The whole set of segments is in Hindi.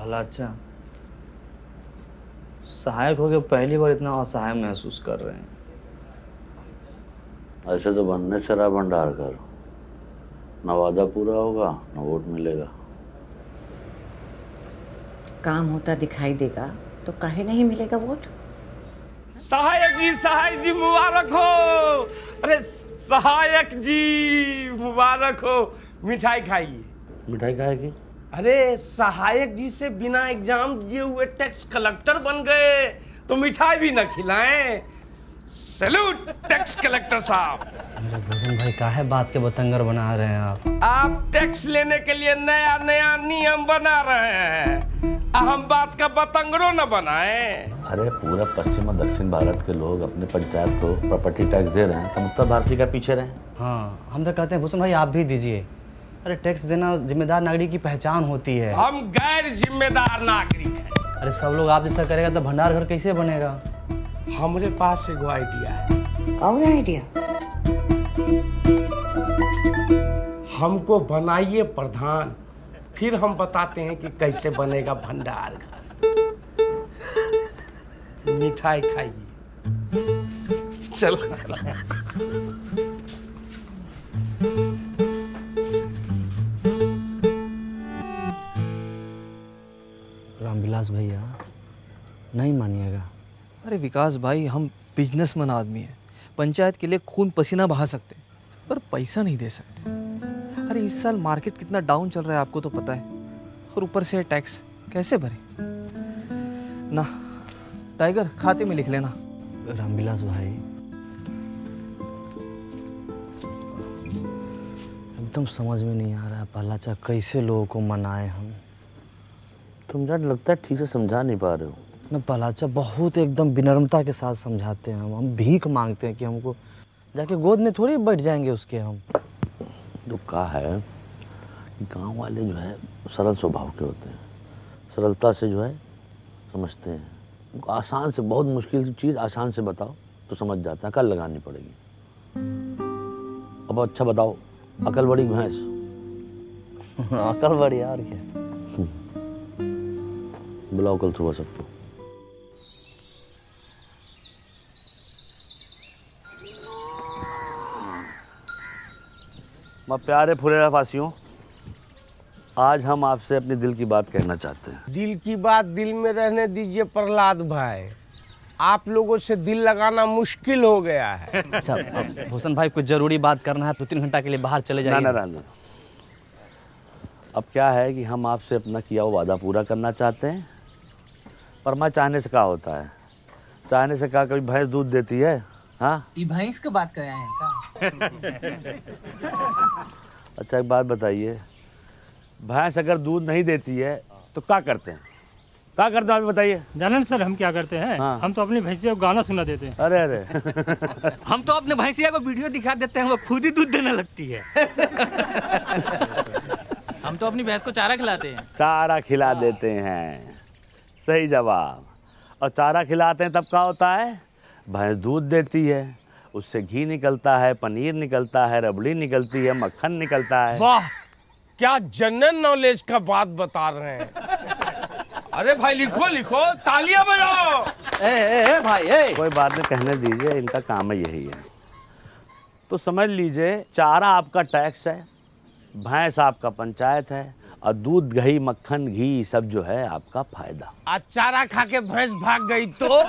भला अच्छा, सहायक होकर पहली बार इतना असहाय महसूस कर रहे हैं। ऐसे तो बनने चला भंडार कर, न वादा पूरा होगा न वोट मिलेगा। काम होता दिखाई देगा तो काहे नहीं मिलेगा वोट। सहायक जी मुबारक हो। अरे सहायक जी मुबारक हो। मिठाई खाइए। मिठाई खाएगी? अरे सहायक जी से बिना एग्जाम दिए हुए टैक्स कलेक्टर बन गए तो मिठाई भी न खिलाएं। सैल्यूट टैक्स कलेक्टर साहब। मेरे भूषण भाई काहे बात के बतंगर बना रहे हैं आप? आप टैक्स लेने के लिए नया नया नियम बना रहे हैं, हम बात का बतंगड़ो न बनाएं। अरे पूरा पश्चिम और दक्षिण भारत के लोग अपने पंचायत को प्रॉपर्टी टैक्स दे रहे हैं, तो उत्तर भारतीय का पीछे रहे। हाँ, हम तो कहते हैं भूषण भाई आप भी दीजिए। अरे टैक्स देना जिम्मेदार नागरिक की पहचान होती है। हम गैर जिम्मेदार नागरिक हैं। अरे सब लोग आप जैसा करेगा तो भंडार घर कैसे बनेगा? हमारे पास एगो आइडिया है। और आइडिया? हमको बनाइए प्रधान, फिर हम बताते हैं कि कैसे बनेगा भंडार घर। मिठाई खाइए। चलो रामविलास भैया नहीं मानिएगा। अरे विकास भाई, हम बिजनेसमैन आदमी हैं, पंचायत के लिए खून पसीना बहा सकते पर पैसा नहीं दे सकते। अरे इस साल मार्केट कितना डाउन चल रहा है आपको तो पता है, और ऊपर से टैक्स कैसे भरे ना। टाइगर खाते में लिख लेना। रामविलास भाई एकदम समझ में नहीं आ रहा है पहलाचा कैसे लोगों को मनाए हम। तुम यार लगता है ठीक से समझा नहीं पा रहे हो ना। पहलाचा बहुत एकदम विनम्रता के साथ समझाते हैं हम भीख मांगते हैं कि हमको जाके गोद में थोड़ी बैठ जाएंगे उसके हम। तो कहा है कि गांव वाले जो है सरल स्वभाव के होते हैं, सरलता से जो है समझते हैं। उनको आसान से, बहुत मुश्किल चीज़ आसान से बताओ तो समझ जाता है, कल लगानी पड़ेगी। अब अच्छा बताओ, अकल बड़ी भैंस। अकल बड़ी यार क्या। बुलाओ कल सुबह सबको। मैं प्यारे फुलेरा वासियों, आज हम आपसे अपने दिल की बात कहना चाहते हैं। दिल की बात दिल में रहने दीजिए प्रहलाद भाई, आप लोगों से दिल लगाना मुश्किल हो गया है। अच्छा भूषण भाई कुछ जरूरी बात करना है, 2-3 घंटा के लिए बाहर चले जाइए। ना। अब क्या है कि हम आपसे अपना किया हुआ वादा पूरा करना चाहते हैं, पर मैं चाहने से क्या होता है, चाहने से क्या कभी भैंस दूध देती है? हाँ, ये भैंस की बात कर रहे हैं का? अच्छा एक बात बताइए, भैंस अगर दूध नहीं देती है तो क्या करते हैं? क्या करते हैं आप बताइए। जानन सर हम क्या करते हैं? हाँ। हम तो अपनी भैंसिया को गाना सुना देते हैं। अरे हम तो अपने भैंसिया को वीडियो दिखा देते हैं, वो खुद ही दूध देने लगती है। हम तो अपनी भैंस को चारा खिलाते हैं। चारा खिला देते हैं, सही जवाब। और चारा खिलाते हैं तब क्या होता है? भैंस दूध देती है, उससे घी निकलता है, पनीर निकलता है, रबड़ी निकलती है, मक्खन निकलता है। वाह, क्या जनरल नॉलेज का बात बता रहे हैं। अरे भाई लिखो लिखो, तालियां बजाओ। ए भाई ए। कोई बात नहीं, कहने दीजिए, इनका काम है यही है। तो समझ लीजिए, चारा आपका टैक्स है, भैंस आपका पंचायत है, और दूध दही मक्खन घी सब जो है आपका फायदा। आज चारा खा के भैंस भाग गई तो?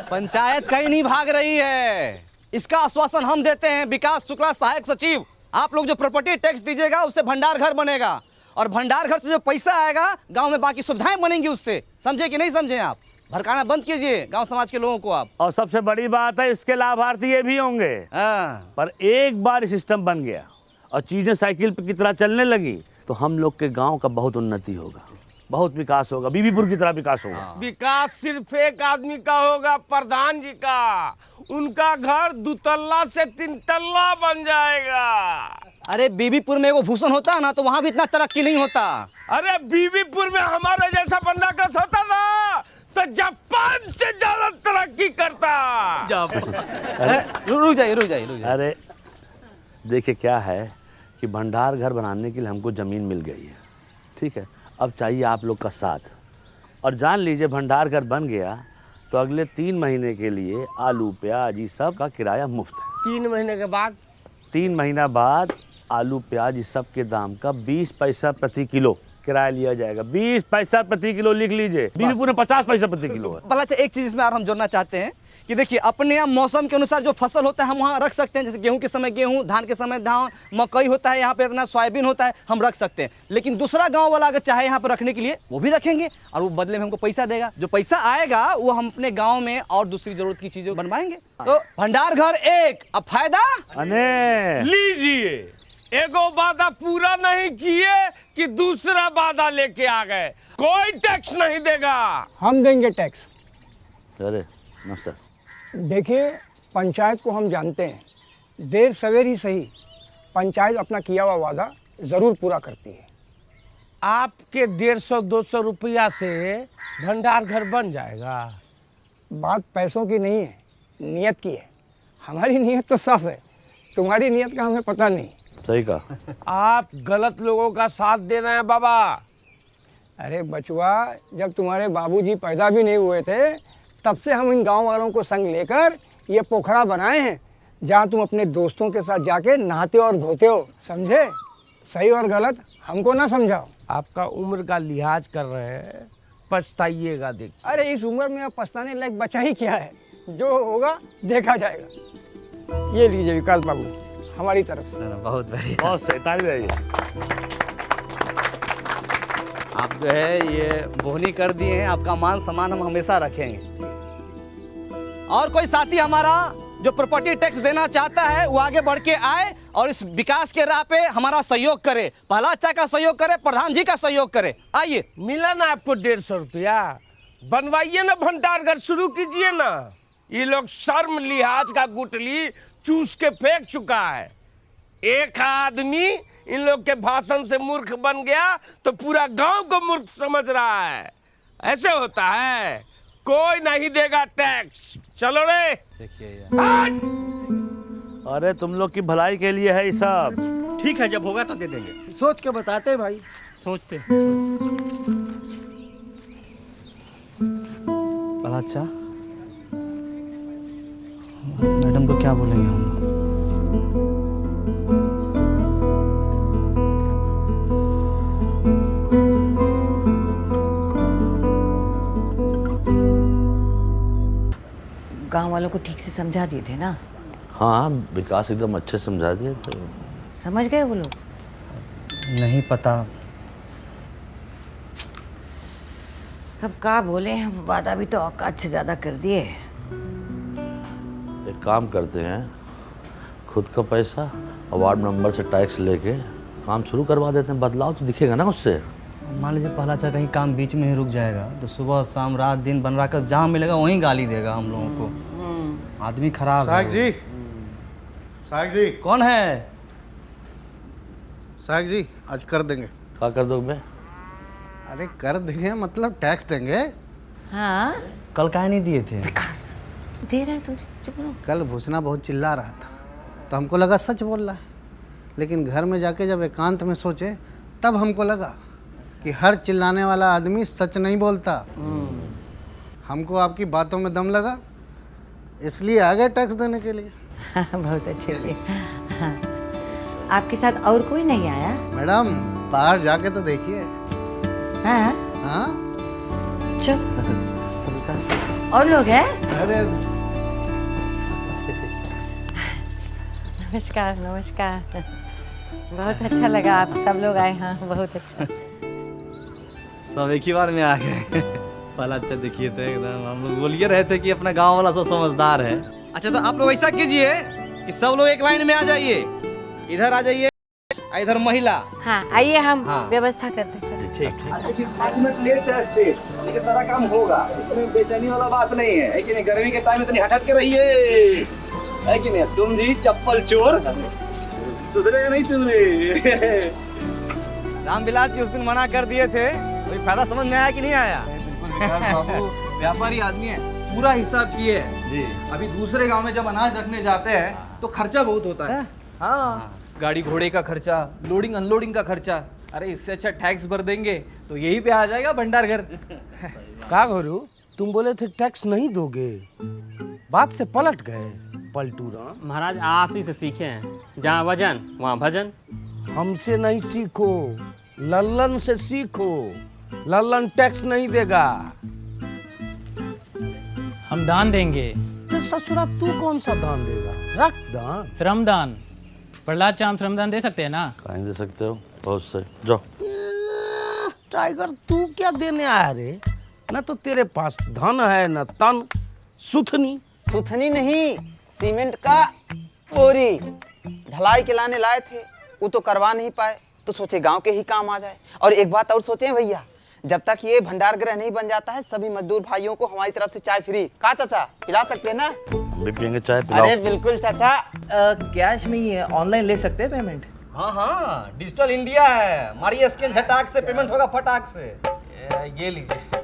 पंचायत कहीं नहीं भाग रही है, इसका आश्वासन हम देते हैं। विकास शुक्ला सहायक सचिव, आप लोग जो प्रॉपर्टी टैक्स दीजिएगा उससे भंडार घर बनेगा, और भंडार घर से जो पैसा आएगा गांव में बाकी सुविधाएं बनेंगी उससे। समझे कि नहीं समझे? आप भड़काना बंद कीजिए गांव समाज के लोगों को आप। और सबसे बड़ी बात है, इसके लाभार्थी ये भी होंगे। पर एक बार सिस्टम बन गया और चीजें साइकिल पे की तरह चलने लगी तो हम लोग के गांव का बहुत उन्नति होगा, बहुत विकास होगा, बीबीपुर की तरह विकास होगा। विकास सिर्फ एक आदमी का होगा, प्रधान जी का। उनका घर 2 तल्ला से 3 तल्ला बन जाएगा। अरे बीबीपुर में वो भूषण होता ना तो वहाँ भी इतना तरक्की नहीं होता। अरे बीबीपुर में हमारे जैसा बंदा कस होता ना तो जापान से ज्यादा तरक्की करता। रुक जाइए। अरे देखिए क्या है कि भंडार घर बनाने के लिए हमको ज़मीन मिल गई है, ठीक है। अब चाहिए आप लोग का साथ। और जान लीजिए भंडार घर बन गया तो अगले 3 महीने के लिए आलू प्याज ये सब का किराया मुफ्त है। 3 महीने के बाद 3 महीना बाद आलू प्याज इस सब के दाम का 20 पैसा प्रति किलो किराया लिया जाएगा। 20 पैसा प्रति किलो लिख लीजिए। बीरपुर में 50 पैसा प्रति किलो है। भला अच्छा, एक चीज इसमें और हम जोड़ना चाहते हैं कि देखिए अपने यहाँ मौसम के अनुसार जो फसल होता है हम वहाँ रख सकते हैं। जैसे गेहूं के समय गेहूं, धान के समय धान, मकई होता है, यहाँ पे इतना सोयाबीन होता है, हम रख सकते हैं। लेकिन दूसरा गांव वाला अगर चाहे यहाँ पर रखने के लिए वो भी रखेंगे और वो बदले में हमको पैसा देगा। जो पैसा आएगा वो हम अपने गाँव में और दूसरी जरूरत की चीजें बनवाएंगे। तो भंडार घर एक, अब फायदा अने लीजिए। एगो वादा पूरा नहीं किए कि दूसरा वादा लेके आ गए। कोई टैक्स नहीं देगा। हम देंगे टैक्स। अरे नमस्कार। देखिए, पंचायत को हम जानते हैं, देर सवेर ही सही पंचायत अपना किया हुआ वादा ज़रूर पूरा करती है। आपके 150-200 रुपया से भंडार घर बन जाएगा। बात पैसों की नहीं है, नियत की है। हमारी नियत तो साफ है, तुम्हारी नियत का हमें पता नहीं। सही कहा। आप गलत लोगों का साथ दे रहे हैं बाबा। अरे बचवा, जब तुम्हारे बाबूजी पैदा भी नहीं हुए थे तब से हम इन गांव वालों को संग लेकर ये पोखरा बनाए हैं जहां तुम अपने दोस्तों के साथ जाके नहाते और धोते हो। समझे? सही और गलत हमको ना समझाओ। आपका उम्र का लिहाज कर रहे हैं, पछताइएगा। देखिए, अरे इस उम्र में अब पछताने लायक बचा ही क्या है, जो होगा देखा जाएगा। ये लीजिए विकास बाबू, हमारी तरफ से। बहुत बढ़िया। बहुत सही, ताली बजाइए। आप जो है ये बोहनी कर दिए हैं, आपका मान सम्मान हम हमेशा रखेंगे। और कोई साथी हमारा जो प्रॉपर्टी टैक्स देना चाहता है वो आगे बढ़ के आए और इस विकास के राह पे हमारा सहयोग करे। पहला अच्छा का सहयोग करे, प्रधान जी का सहयोग करे। आइए। मिला ना आपको 150 रुपया? बनवाइए ना भंडार घर, शुरू कीजिए ना। ये लोग शर्म लिहाज का गुटली चूस के फेंक चुका है। एक आदमी इन लोग के भाषण से मूर्ख बन गया तो पूरा गांव को मूर्ख समझ रहा है। ऐसे होता है। कोई नहीं देगा टैक्स। चलो रे। देखिए अरे तुम लोग की भलाई के लिए है ये सब। ठीक है, जब होगा तो दे देंगे। सोच के बताते भाई। सोचते भला अच्छा, मैडम को क्या बोलेंगे हम? गांव वालों को ठीक से समझा दिए थे ना? हाँ, विकास एकदम अच्छे समझा दिए थे। समझ गए वो लोग? नहीं पता। अब क्या बोले हैं, वादा भी तो औकात से ज़्यादा कर दिए। एक काम करते हैं, खुद का पैसा और वार्ड मेंबर से टैक्स लेके काम शुरू करवा देते हैं। बदलाव तो दिखेगा ना उससे। मान लीजिए पहला अच्छा कहीं काम बीच में ही रुक जाएगा तो सुबह शाम रात दिन बन रहा कर जहाँ मिलेगा वहीं गाली देगा हम लोगों को। आदमी खराब है। साहब जी कौन है? साहब जी आज कर देंगे। क्या कर दो मैं? अरे कर देंगे मतलब टैक्स देंगे। हाँ, कल काहे नहीं दिए थे? विकास दे रहा है तुझे, चुप रहो। कल भूसना बहुत चिल्ला रहा था तो हमको लगा सच बोल रहा है, लेकिन घर में जाके जब एकांत में सोचे तब हमको लगा कि हर चिल्लाने वाला आदमी सच नहीं बोलता। हमको आपकी बातों में दम लगा, इसलिए आ गए टैक्स देने के लिए। हाँ, बहुत अच्छे हुए। हाँ। आपके साथ और कोई नहीं आया? मैडम बाहर जाके तो देखिए। हाँ हाँ चुप। और लोग हैं? अरे नमस्कार नमस्कार। बहुत अच्छा लगा आप सब लोग आए। हाँ, बहुत अच्छा। सब एक ही बार में आ गए। पहला अच्छा देखिए थे एकदम, हम लोग बोलिए रहे थे कि अपना गांव वाला सब समझदार है। अच्छा तो आप लोग ऐसा कीजिए कि सब लोग एक लाइन में आ जाइए, इधर आ जाइए, इधर महिला। हाँ आइए, हम हाँ। व्यवस्था करते हैं। लेकिन 5 मिनट लेट है सेठ, लेकिन सारा काम होगा, इसमें बेचैनी वाला बात नहीं है कि नहीं? गर्मी के टाइम में इतनी हट के रहिए, है कि नहीं? तुम जी चप्पल चोर, सुधरेगा नहीं तुमने। रामविलास जी उस दिन मना कर दिए थे, कोई फायदा समझ में आया कि नहीं आया? बाबू व्यापारी आदमी है, पूरा हिसाब किए है जी। अभी दूसरे गांव में जब अनाज रखने जाते हैं तो खर्चा बहुत होता है। हाँ, गाड़ी घोड़े का खर्चा, लोडिंग अनलोडिंग का खर्चा, अरे इससे अच्छा टैक्स भर देंगे तो यही पे आ जाएगा भंडार घर। का गुरु, तुम बोले थे टैक्स नहीं दोगे, बात से पलट गए पलटू राम। महाराज आप ही से सीखे हैं, जहाँ वजन वहाँ भजन। हमसे नहीं सीखो, लल्लन से सीखो। लल्लन टैक्स नहीं देगा। हम दान देंगे। तो ससुरा तू कौन सा दान देगा? रख दान। श्रमदान। प्रहलाद चाम श्रमदान दे सकते हैं ना? कहीं दे सकते हो, बहुत सही, जाओ। टाइगर तू क्या देने आया रे? न तो तेरे पास धन है न तन। सुथनी सुथनी नहीं, सीमेंट का बोरी ढलाई के लाने लाए थे, वो तो करवा नहीं पाए, तो सोचे गांव के ही काम आ जाए। और एक बात और सोचे भैया, जब तक ये भंडार गृह नहीं बन जाता है, सभी मजदूर भाइयों को हमारी तरफ से चाय फ्री। का चाचा पिला सकते हैं ना? हम भी पियेंगे चाय, पिलाओ। अरे बिल्कुल चाचा। कैश नहीं है, ऑनलाइन ले सकते हैं पेमेंट। हाँ हाँ, डिजिटल इंडिया है, मारिए स्कैन, झटाक से पेमेंट होगा फटाक से। ये लीजिए।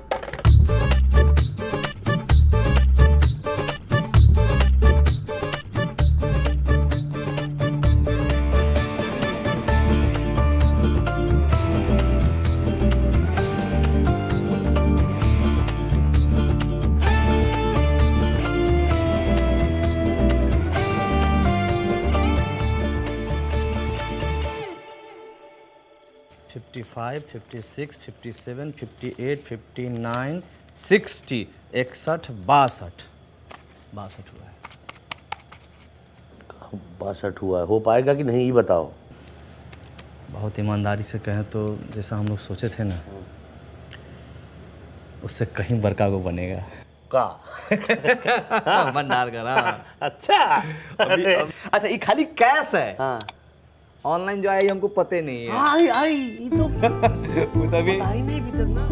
$55, $56, $57, $58, $59, $60, 61, 62 हुआ है। 62 हुआ है, हो पाएगा कि नहीं ये बताओ। बहुत ईमानदारी से कहें तो जैसा हम लोग सोचे थे ना, उससे कहीं बड़का को बनेगा। का भंडार करा। अच्छा। अच्छा, ये खाली कैश है। हाँ, ऑनलाइन जो आई हमको पते नहीं है। आई ये तो वो तभी आई नहीं भी तक ना।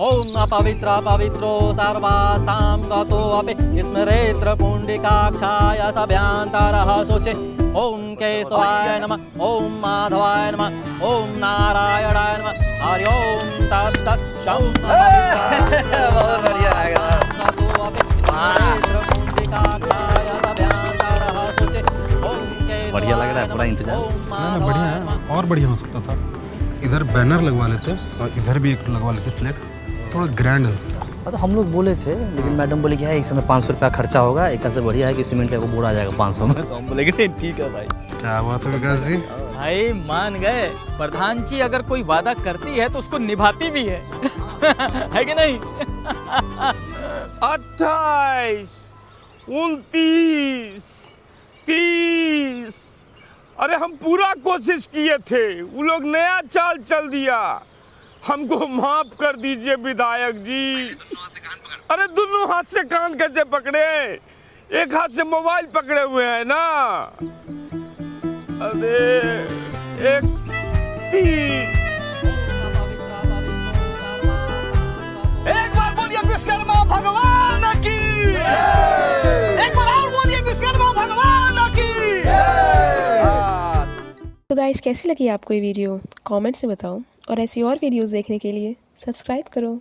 ओम अपवित्र पवित्रो सर्वास्तां गतो अपि स्मरेत्र पुण्डिकाक्षाय सभ्यांतरः शोचे। ओम केशवाय नमः, ओम माधवाय नमः, ओम नारायणाय नमः। हरि ओम तत्सत्। शं बहुत बढ़िया आएगा। गतो अपि स्मरेत्र पुण्डिकाक्षाय सभ्यांतरः शोचे। ओम केशवाय बढ़िया लग रहा है, पूरा इंतजाम। ना बढ़िया है, और बढ़िया हो सकता था। इधर बैनर लगवा लेते और इधर भी एक लगवा लेते फ्लेक्स, थोड़ा ग्रैंड लगता। तो हम लोग बोले थे, लेकिन मैडम बोले कि है इस समय 500 रुपया खर्चा होगा, एक से बढ़िया है कि सीमेंट का बोरा आ जाएगा 500 में। तो हम बोले कि नहीं ठीक है भाई। क्या बात है विकास जी? भाई मान गए, प्रधान जी अगर कोई वादा करती है तो उसको निभाती भी है। है कि नहीं? 28, 29, 30। अरे हम पूरा कोशिश किए थे, वो लोग नया चाल चल दिया। हमको माफ कर दीजिए विधायक जी। अरे दोनों हाथ से कान कैसे पकड़े? एक हाथ से मोबाइल पकड़े हुए हैं ना। अरे 31। एक बार बोलिए विश्वकर्मा भगवान की। एक बार और बोलिए विश्वकर्मा भगवान की। तो गाइस, कैसी लगी आपको ये वीडियो? कमेंट्स में बताओ, और ऐसी और वीडियोस देखने के लिए सब्सक्राइब करो।